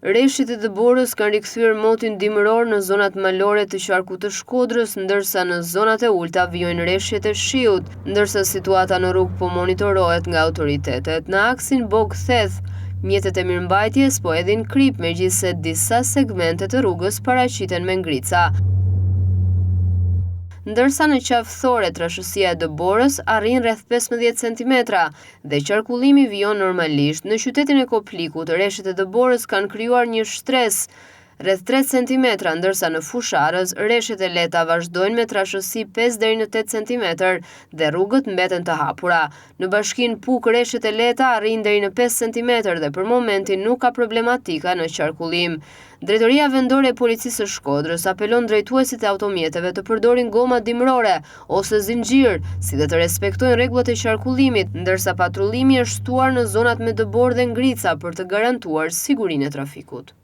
Rreshtit e Dëborës kanë rikthyer motin dimëror në zonat malore të qarkut të Shkodrës, ndërsa në zonat e ulta vijojnë rreshtet e shiut, ndërsa situata në rrugë po monitorohet nga autoritetet. Në aksin Bog-Theth, mjetet e mirëmbajtjes po edhin krip, megjithse disa segmente të rrugës paraqiten me ngrica. Ndërsa në qafëthore trashësia e Dëborës arrin rreth 15 cm dhe qarkullimi vijon normalisht. Në qytetin e Koplikut, rreshtet e Dëborës kanë krijuar një shtresë rreth 3 cm, ndërsa në Fusharës rreshtet e lehta vazhdojnë me trashësi 5 deri në 8 cm dhe rrugët mbeten të hapura. Në bashkinë Puk rreshtet e lehta arrin deri në 5 cm dhe për momentin nuk ka problematika në qarkullim. Drejtoria vendore e policisë së Shkodrës apelon drejtuesit e automjeteve të përdorin goma dimërore ose zinxhir, si dhe të respektojnë rregullat e qarkullimit, ndërsa patrullimi është shtuar në zonat me Dëborë dhe ngrica për të garantuar sigurinë e trafikut.